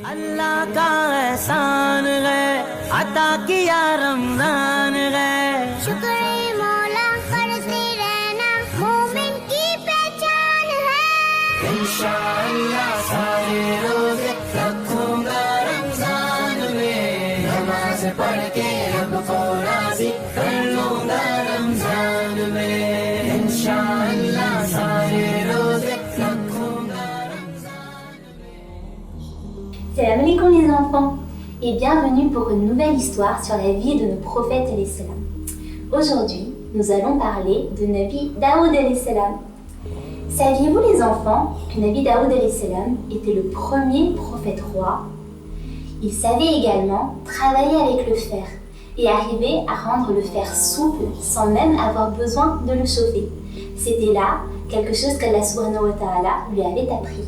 अल्लाह का एहसान है अता किया रमजान है शुक्र मौला करते रहना मोमिन की पहचान है इंशाअल्लाह सारे रोजे रखूंगा रमजान में नमाज पढ़ के रब को राजी कर लूंगा रमजान में इंशाअल्लाह सारे रोजे रखूंगा रमजान में। Salam alaikum les enfants et bienvenue pour une nouvelle histoire sur la vie de nos prophètes alayhi salam. Aujourd'hui, nous allons parler de Nabi Daoud alayhi salam. Saviez-vous les enfants que Nabi Daoud alayhi salam était le premier prophète roi? Il savait également travailler avec le fer et arriver à rendre le fer souple sans même avoir besoin de le chauffer. C'était là quelque chose qu'Allah subhanahu wa ta'ala lui avait appris.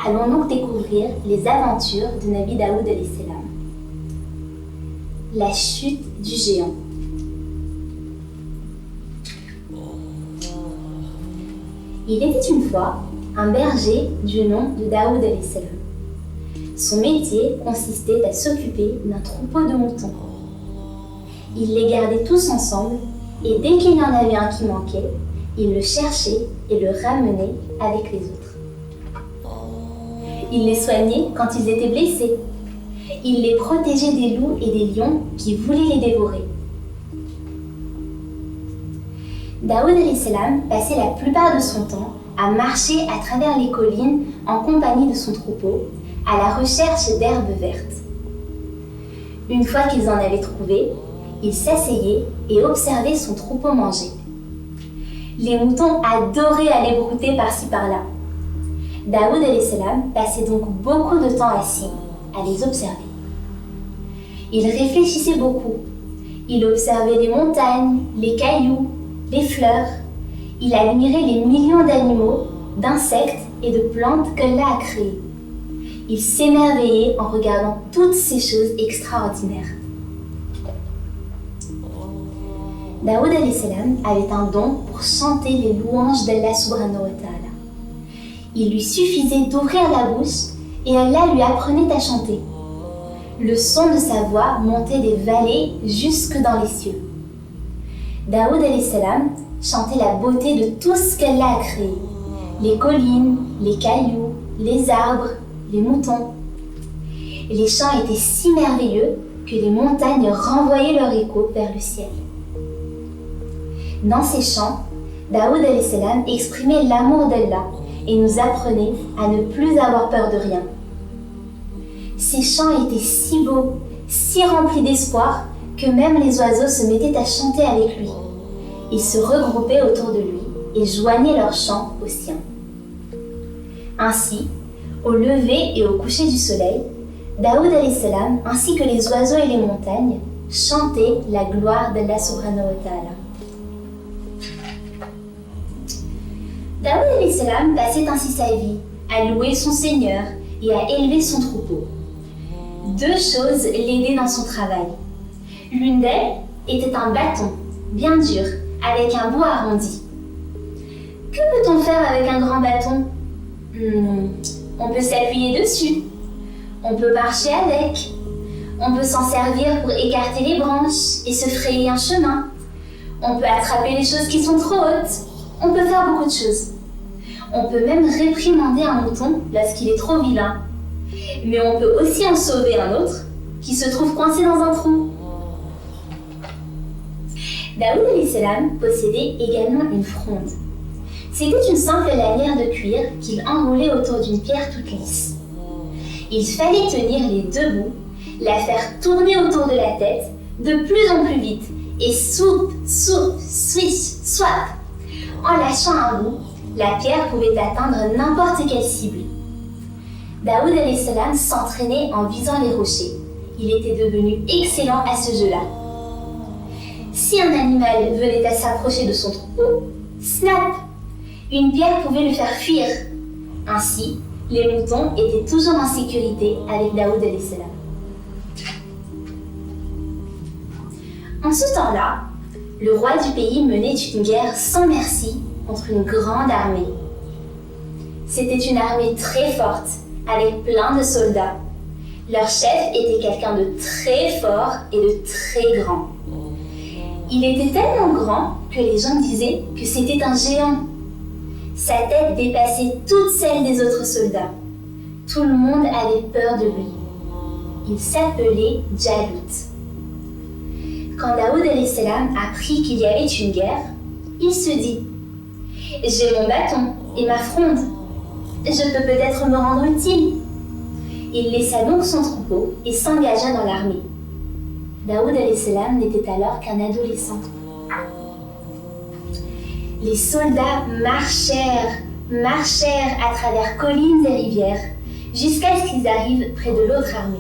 Allons donc découvrir les aventures de Nabi Daoud alayhi salam. La chute du géant. Il était une fois un berger du nom de Daoud alayhi salam. Son métier consistait à s'occuper d'un troupeau de moutons. Il les gardait tous ensemble et dès qu'il y en avait un qui manquait, il le cherchait et le ramenait avec les autres. Il les soignait quand ils étaient blessés. Il les protégeait des loups et des lions qui voulaient les dévorer. Daoud alayhi salam passait la plupart de son temps à marcher à travers les collines en compagnie de son troupeau, à la recherche d'herbes vertes. Une fois qu'ils en avaient trouvé, il s'asseyait et observait son troupeau manger. Les moutons adoraient aller brouter par-ci par-là. Daoud alayhi salam passait donc beaucoup de temps assis à les observer. Il réfléchissait beaucoup. Il observait les montagnes, les cailloux, les fleurs. Il admirait les millions d'animaux, d'insectes et de plantes qu'Allah a créés. Il s'émerveillait en regardant toutes ces choses extraordinaires. Daoud alayhi salam avait un don pour chanter les louanges d'Allah subhanahu wa ta'ala. Il lui suffisait d'ouvrir la bouche et Allah lui apprenait à chanter. Le son de sa voix montait des vallées jusque dans les cieux. Daoud alayhi salam chantait la beauté de tout ce qu'Allah a créé. Les collines, les cailloux, les arbres, les moutons. Les chants étaient si merveilleux que les montagnes renvoyaient leur écho vers le ciel. Dans ces chants, Daoud alayhi salam exprimait l'amour d'Allah et nous apprenait à ne plus avoir peur de rien. Ces chants étaient si beaux, si remplis d'espoir que même les oiseaux se mettaient à chanter avec lui. Ils se regroupaient autour de lui et joignaient leurs chants aux siens. Ainsi, au lever et au coucher du soleil, Daoud alayhi salam ainsi que les oiseaux et les montagnes chantaient la gloire d'Allah subhanahu wa ta'ala. Daoud alayhi salam passait ainsi sa vie à louer son Seigneur et à élever son troupeau. Deux choses l'aidaient dans son travail. L'une d'elles était un bâton, bien dur, avec un bout arrondi. Que peut-on faire avec un grand bâton? On peut s'appuyer dessus. On peut marcher avec. On peut s'en servir pour écarter les branches et se frayer un chemin. On peut attraper les choses qui sont trop hautes. On peut faire beaucoup de choses. On peut même réprimander un mouton lorsqu'il est trop vilain. Mais on peut aussi en sauver un autre qui se trouve coincé dans un trou. Daoud alayhi salam possédait également une fronde. C'était une simple lanière de cuir qu'il enroulait autour d'une pierre toute lisse. Il fallait tenir les deux bouts, la faire tourner autour de la tête de plus en plus vite et soup, swish, swap. En lâchant un bout, la pierre pouvait atteindre n'importe quelle cible. Daoud alayhi salam s'entraînait en visant les rochers. Il était devenu excellent à ce jeu-là. Si un animal venait à s'approcher de son troupeau, snap! Une pierre pouvait le faire fuir. Ainsi, les moutons étaient toujours en sécurité avec Daoud alayhi salam. En ce temps-là, le roi du pays menait une guerre sans merci contre une grande armée. C'était une armée très forte, avec plein de soldats. Leur chef était quelqu'un de très fort et de très grand. Il était tellement grand que les gens disaient que c'était un géant. Sa tête dépassait toutes celles des autres soldats. Tout le monde avait peur de lui. Il s'appelait Jalut. Quand Daoud salam apprit qu'il y avait une guerre, il se dit « J'ai mon bâton et ma fronde. Je peux peut-être me rendre utile. » Il laissa donc son troupeau et s'engagea dans l'armée. Daoud salam n'était alors qu'un adolescent. Les soldats marchèrent à travers collines et rivières jusqu'à ce qu'ils arrivent près de l'autre armée.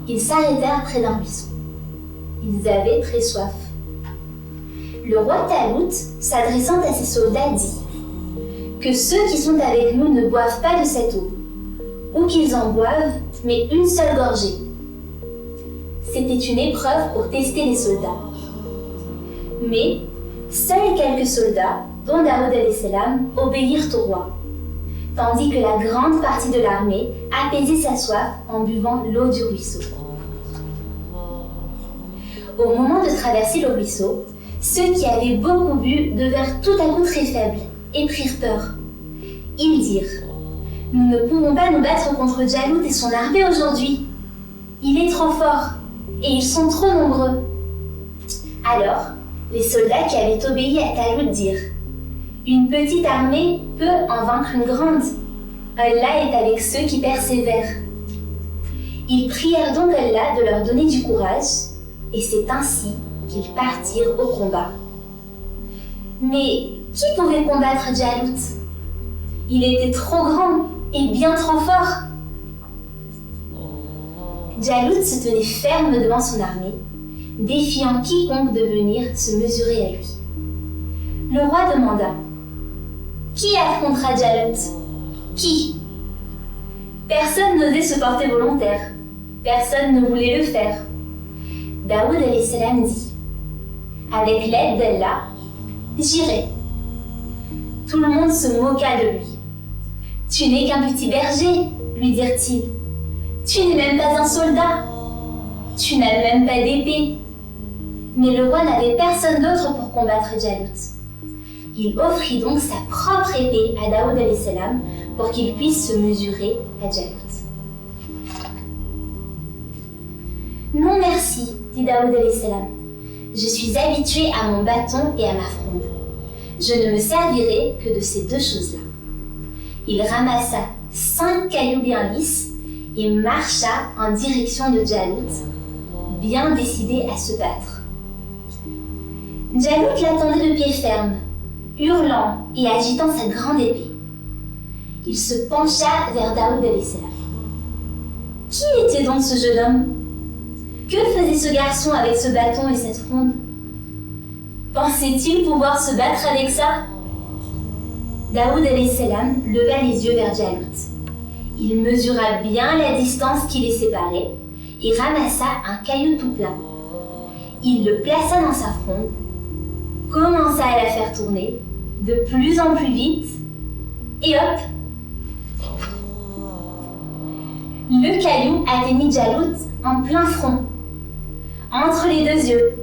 Ils s'arrêtèrent près d'un buisson. Ils avaient très soif. Le roi Talut, s'adressant à ses soldats, dit « Que ceux qui sont avec nous ne boivent pas de cette eau, ou qu'ils en boivent, mais une seule gorgée. » C'était une épreuve pour tester les soldats. Mais seuls quelques soldats, dont Daoud salam, obéirent au roi, tandis que la grande partie de l'armée apaisait sa soif en buvant l'eau du ruisseau. Au moment de traverser le ruisseau, ceux qui avaient beaucoup bu devinrent tout à coup très faibles et prirent peur. Ils dirent « Nous ne pouvons pas nous battre contre Jalut et son armée aujourd'hui. Il est trop fort et ils sont trop nombreux. » Alors, les soldats qui avaient obéi à Talut dirent « Une petite armée peut en vaincre une grande. Allah est avec ceux qui persévèrent. » Ils prièrent donc Allah de leur donner du courage, et c'est ainsi qu'ils partirent au combat. Mais qui pouvait combattre Jalut? Il était trop grand et bien trop fort. Jalut se tenait ferme devant son armée, défiant quiconque de venir se mesurer à lui. Le roi demanda « Qui affrontera Jalut? Qui ?» Personne n'osait se porter volontaire. Personne ne voulait le faire. Daoud salam dit « Avec l'aide d'Allah, j'irai. » Tout le monde se moqua de lui. « Tu n'es qu'un petit berger, lui dirent-ils. Tu n'es même pas un soldat. Tu n'as même pas d'épée. » Mais le roi n'avait personne d'autre pour combattre Jalut. Il offrit donc sa propre épée à Daoud salam pour qu'il puisse se mesurer à Jalut. « Non merci, dit Daoud salam. Je suis habitué à mon bâton et à ma fronde. Je ne me servirai que de ces deux choses-là. » Il ramassa 5 cailloux bien lisses et marcha en direction de Jalut, bien décidé à se battre. Jalut l'attendait de pied ferme, hurlant et agitant sa grande épée. Il se pencha vers Daoud salam. Qui était donc ce jeune homme? Que faisait ce garçon avec ce bâton et cette fronde? Pensait-il pouvoir se battre avec ça? Daoud salam leva les yeux vers Jalut. Il mesura bien la distance qui les séparait et ramassa un caillou tout plein. Il le plaça dans sa fronde, commença à la faire tourner de plus en plus vite et hop! Le caillou atteignit Jalut en plein front, entre les deux yeux,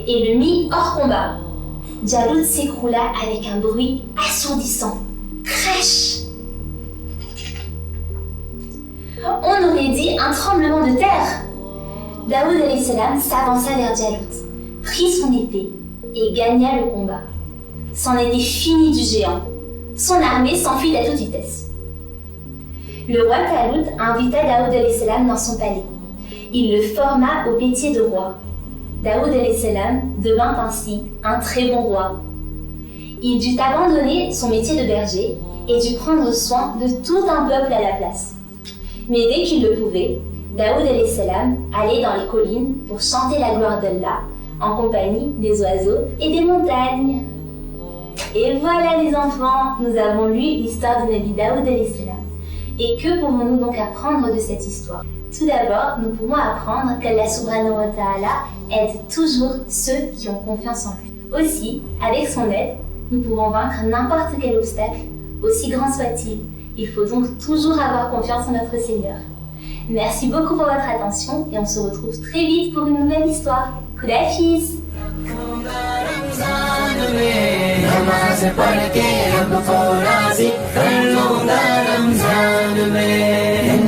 et le mit hors combat. Jalut s'écroula avec un bruit assourdissant. Crèche! On aurait dit un tremblement de terre. Daoud salam s'avança vers Jalut, prit son épée et gagna le combat. C'en était fini du géant. Son armée s'enfuit à toute vitesse. Le roi Talut invita Daoud salam dans son palais. Il le forma au métier de roi. Daoud salam devint ainsi un très bon roi. Il dut abandonner son métier de berger et dut prendre soin de tout un peuple à la place. Mais dès qu'il le pouvait, Daoud salam allait dans les collines pour chanter la gloire d'Allah en compagnie des oiseaux et des montagnes. Et voilà les enfants, nous avons lu l'histoire de Nabi Daoud salam. Et que pouvons-nous donc apprendre de cette histoire? Tout d'abord, nous pouvons apprendre qu'Allah subhanahu wa ta'ala aide toujours ceux qui ont confiance en lui. Aussi, avec son aide, nous pouvons vaincre n'importe quel obstacle aussi grand soit-il. Il faut donc toujours avoir confiance en notre Seigneur. Merci beaucoup pour votre attention et on se retrouve très vite pour une nouvelle histoire. Kudafis! नमाज़ पढ़ के रब को राज़ी कर लूँगा रमज़ान में